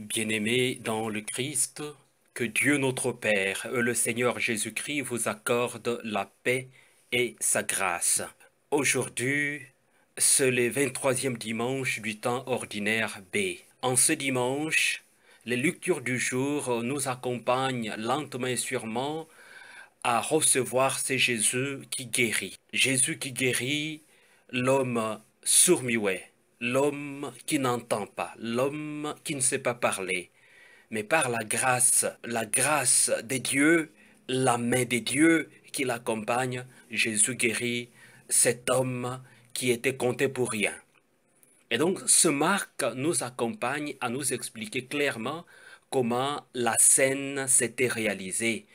Bien-aimés dans le Christ, que Dieu notre Père et le Seigneur Jésus-Christ vous accordent la paix et sa grâce. Aujourd'hui, c'est le 23e dimanche du temps ordinaire B. En ce dimanche, les lectures du jour nous accompagnent lentement et sûrement à recevoir ce Jésus qui guérit. Jésus qui guérit l'homme sourd-muet, l'homme qui n'entend pas, l'homme qui ne sait pas parler. Mais par la grâce de Dieu, la main de Dieu qui l'accompagne, Jésus guérit cet homme qui était compté pour rien. Et donc, ce Marc nous accompagne à nous expliquer clairement comment la scène s'était réalisée.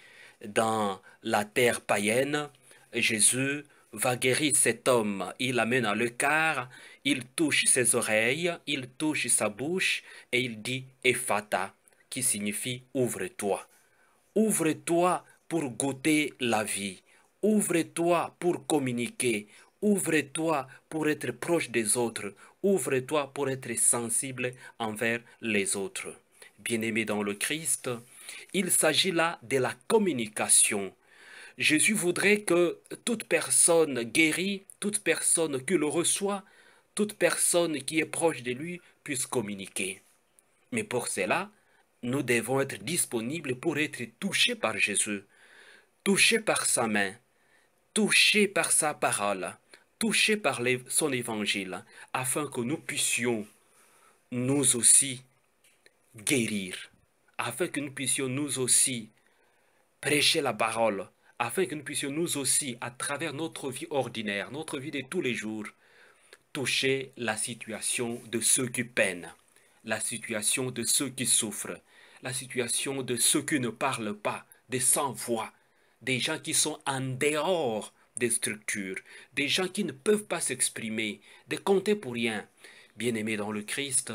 Dans la terre païenne, Jésus va guérir cet homme. Il l'amène à l'écart, il touche ses oreilles, il touche sa bouche et il dit Ephata, qui signifie ouvre-toi. Ouvre-toi pour goûter la vie. Ouvre-toi pour communiquer. Ouvre-toi pour être proche des autres. Ouvre-toi pour être sensible envers les autres. Bien-aimés dans le Christ, il s'agit là de la communication. Jésus voudrait que toute personne guérie, toute personne qui le reçoit, toute personne qui est proche de lui puisse communiquer. Mais pour cela, nous devons être disponibles pour être touchés par Jésus, touchés par sa main, touchés par sa parole, touchés par son évangile, afin que nous puissions nous aussi guérir, afin que nous puissions nous aussi prêcher la parole, afin que nous puissions nous aussi, à travers notre vie ordinaire, notre vie de tous les jours, toucher la situation de ceux qui peinent, la situation de ceux qui souffrent, la situation de ceux qui ne parlent pas, des sans-voix, des gens qui sont en dehors des structures, des gens qui ne peuvent pas s'exprimer, des comptés pour rien. Bien-aimés dans le Christ,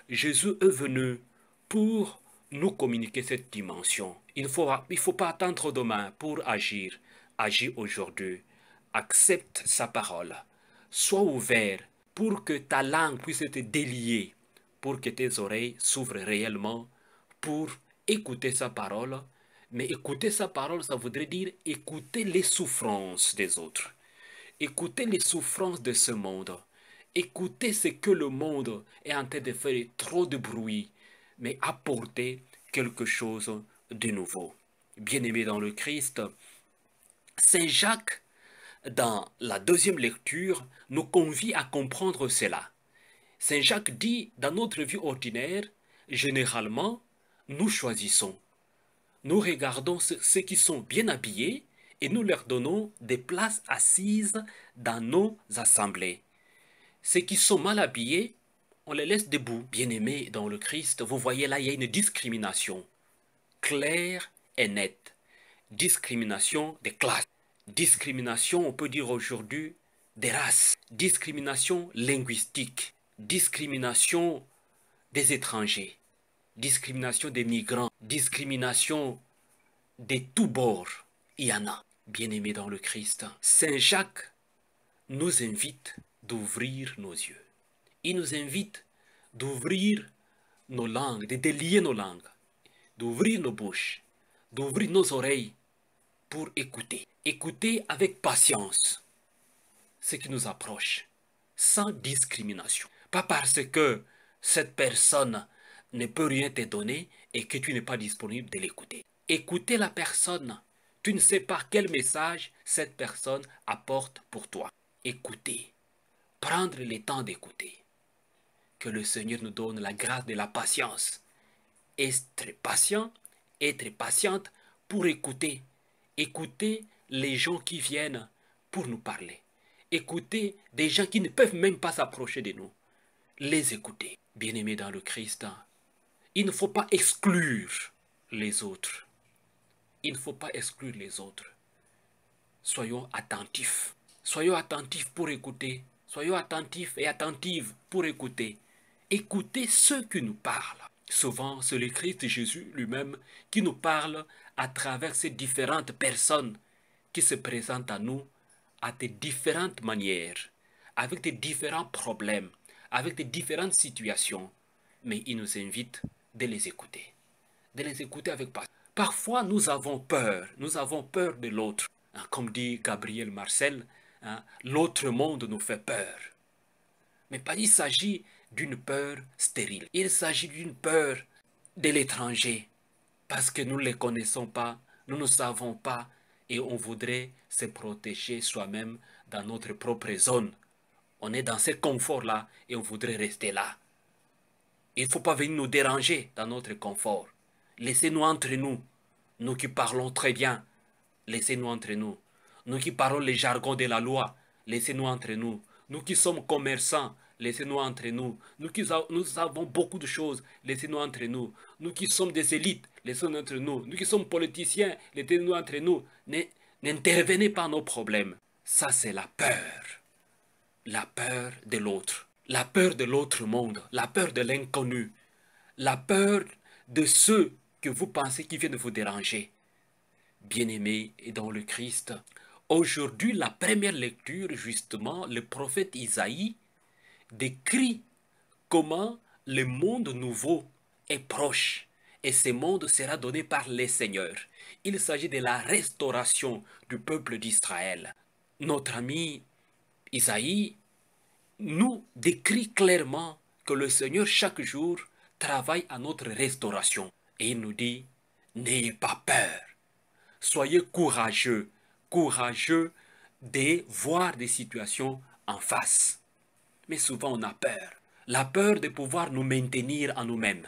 Jésus est venu pour nous communiquer cette dimension. Il ne faut pas attendre demain pour agir. Agis aujourd'hui. Accepte sa parole. Sois ouvert pour que ta langue puisse être déliée, pour que tes oreilles s'ouvrent réellement pour écouter sa parole. Mais écouter sa parole, ça voudrait dire écouter les souffrances des autres. Écouter les souffrances de ce monde. Écouter ce que le monde est en train de faire trop de bruit, mais apporter quelque chose de nouveau. Bien-aimé dans le Christ, Saint Jacques, dans la deuxième lecture, nous convie à comprendre cela. Saint Jacques dit, dans notre vie ordinaire, généralement, nous choisissons. Nous regardons ceux qui sont bien habillés et nous leur donnons des places assises dans nos assemblées. Ceux qui sont mal habillés, on les laisse debout. Bien-aimés dans le Christ, vous voyez là, il y a une discrimination claire et nette. Discrimination des classes. Discrimination, on peut dire aujourd'hui, des races. Discrimination linguistique. Discrimination des étrangers. Discrimination des migrants. Discrimination de tous bords. Il y en a. Bien-aimés dans le Christ, Saint Jacques nous invite d'ouvrir nos yeux. Il nous invite d'ouvrir nos langues, de délier nos langues, d'ouvrir nos bouches, d'ouvrir nos oreilles pour écouter. Écouter avec patience ce qui nous approche, sans discrimination. Pas parce que cette personne ne peut rien te donner et que tu n'es pas disponible de l'écouter. Écouter la personne. Tu ne sais pas quel message cette personne apporte pour toi. Écouter. Prendre le temps d'écouter. Que le Seigneur nous donne la grâce de la patience. Être patient, être patiente pour écouter. Écouter les gens qui viennent pour nous parler. Écouter des gens qui ne peuvent même pas s'approcher de nous. Les écouter. Bien-aimés dans le Christ, il ne faut pas exclure les autres. Il ne faut pas exclure les autres. Soyons attentifs. Soyons attentifs pour écouter. Soyons attentifs et attentives pour écouter. Écoutez ceux qui nous parlent. Souvent, c'est le Christ Jésus lui-même qui nous parle à travers ces différentes personnes qui se présentent à nous à de différentes manières, avec des différents problèmes, avec des différentes situations. Mais il nous invite de les écouter. De les écouter avec passion. Parfois, nous avons peur de l'autre. Hein, comme dit Gabriel Marcel, hein, l'autre monde nous fait peur. Mais pas il s'agit d'une peur stérile. Il s'agit d'une peur de l'étranger. Parce que nous ne les connaissons pas, nous ne savons pas, et on voudrait se protéger soi-même dans notre propre zone. On est dans ce confort-là et on voudrait rester là. Il ne faut pas venir nous déranger dans notre confort. Laissez-nous entre nous. Nous qui parlons très bien, laissez-nous entre nous. Nous qui parlons les jargons de la loi, laissez-nous entre nous. Nous qui sommes commerçants, laissez-nous entre nous. Nous avons beaucoup de choses, laissez-nous entre nous. Nous qui sommes des élites, laissez-nous entre nous. Nous qui sommes politiciens, laissez-nous entre nous. N'intervenez pas à nos problèmes. Ça, c'est la peur. La peur de l'autre. La peur de l'autre monde. La peur de l'inconnu. La peur de ceux que vous pensez qui viennent vous déranger. Bien-aimés dans le Christ, aujourd'hui, la première lecture, justement, le prophète Isaïe décrit comment le monde nouveau est proche et ce monde sera donné par les seigneurs. Il s'agit de la restauration du peuple d'Israël. Notre ami Isaïe nous décrit clairement que le Seigneur chaque jour travaille à notre restauration. Et il nous dit, n'ayez pas peur, soyez courageux, courageux de voir des situations en face. Mais souvent on a peur. La peur de pouvoir nous maintenir en nous-mêmes.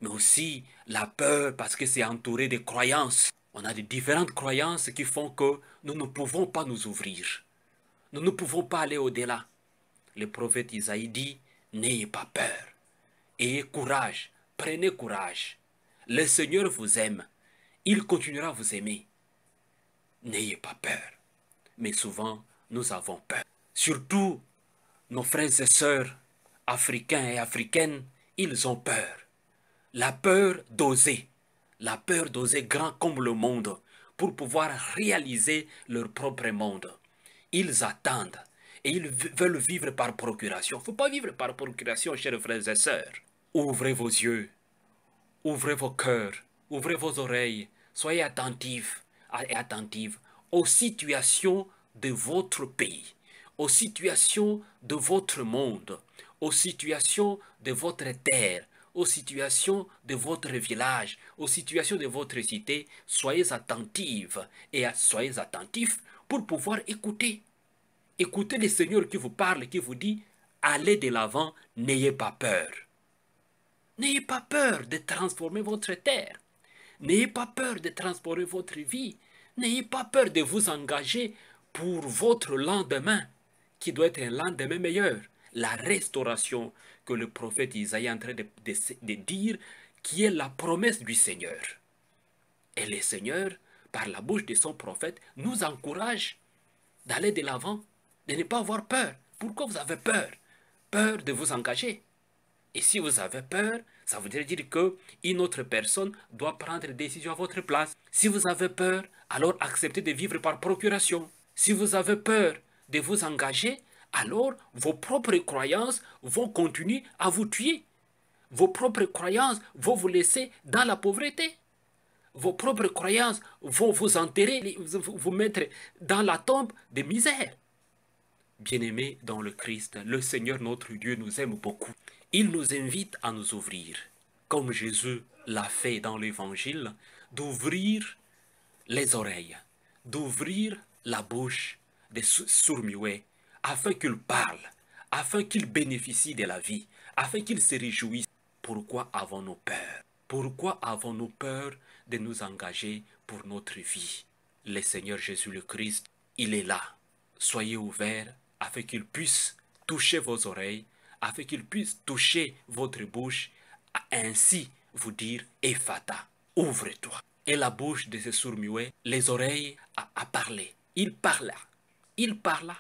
Mais aussi la peur parce que c'est entouré de croyances. On a de différentes croyances qui font que nous ne pouvons pas nous ouvrir. Nous ne pouvons pas aller au-delà. Le prophète Isaïe dit, n'ayez pas peur. Ayez courage, prenez courage. Le Seigneur vous aime. Il continuera à vous aimer. N'ayez pas peur. Mais souvent, nous avons peur. Surtout, nos frères et sœurs africains et africaines, ils ont peur. La peur d'oser. La peur d'oser grand comme le monde pour pouvoir réaliser leur propre monde. Ils attendent et ils veulent vivre par procuration. Il ne faut pas vivre par procuration, chers frères et sœurs. Ouvrez vos yeux, ouvrez vos cœurs, ouvrez vos oreilles, soyez attentifs et attentives aux situations de votre pays, aux situations de votre monde, aux situations de votre terre, aux situations de votre village, aux situations de votre cité. Soyez attentives et soyez attentifs pour pouvoir écouter. Écoutez le Seigneur qui vous parle, qui vous dit, allez de l'avant, n'ayez pas peur. N'ayez pas peur de transformer votre terre. N'ayez pas peur de transformer votre vie. N'ayez pas peur de vous engager pour votre lendemain, qui doit être un lendemain meilleur. La restauration que le prophète Isaïe est en train de dire, qui est la promesse du Seigneur. Et le Seigneur, par la bouche de son prophète, nous encourage d'aller de l'avant, de ne pas avoir peur. Pourquoi vous avez peur? Peur de vous engager. Et si vous avez peur, ça voudrait dire qu'une autre personne doit prendre des décisions à votre place. Si vous avez peur, alors acceptez de vivre par procuration. Si vous avez peur de vous engager, alors vos propres croyances vont continuer à vous tuer. Vos propres croyances vont vous laisser dans la pauvreté. Vos propres croyances vont vous enterrer, vous mettre dans la tombe de misère. Bien-aimés dans le Christ, le Seigneur notre Dieu nous aime beaucoup. Il nous invite à nous ouvrir, comme Jésus l'a fait dans l'Évangile, d'ouvrir les oreilles, d'ouvrir la bouche des sourds-muets, afin qu'ils parlent, afin qu'ils bénéficient de la vie, afin qu'ils se réjouissent. Pourquoi avons-nous peur? Pourquoi avons-nous peur de nous engager pour notre vie? Le Seigneur Jésus le Christ, il est là. Soyez ouverts afin qu'il puisse toucher vos oreilles, afin qu'il puisse toucher votre bouche, ainsi vous dire Ephata, ouvre-toi. Et la bouche de ce sourd-muet, les oreilles à parler. Il parla, il parla,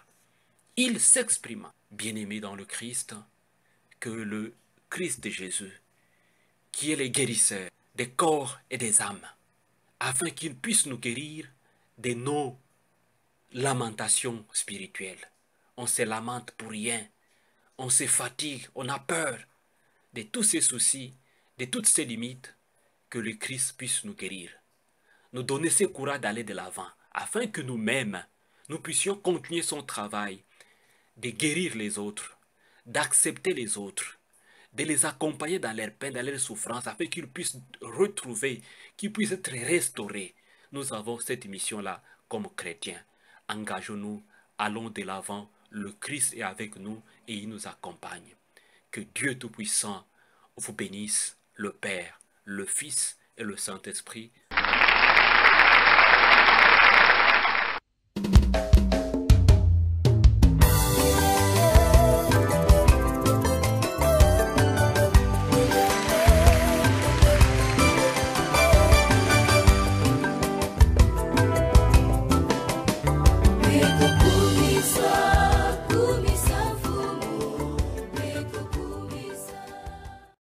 il s'exprima. Bien-aimé dans le Christ, que le Christ de Jésus, qui est le guérisseur des corps et des âmes, afin qu'il puisse nous guérir de nos lamentations spirituelles. On se lamente pour rien, on se fatigue, on a peur de tous ces soucis, de toutes ces limites, que le Christ puisse nous guérir, nous donner ce courage d'aller de l'avant, afin que nous-mêmes, nous puissions continuer son travail, de guérir les autres, d'accepter les autres, de les accompagner dans leur peine, dans leur souffrance, afin qu'ils puissent retrouver, qu'ils puissent être restaurés. Nous avons cette mission-là comme chrétiens. Engageons-nous, allons de l'avant, le Christ est avec nous et il nous accompagne. Que Dieu Tout-Puissant vous bénisse, le Père, le Fils et le Saint-Esprit.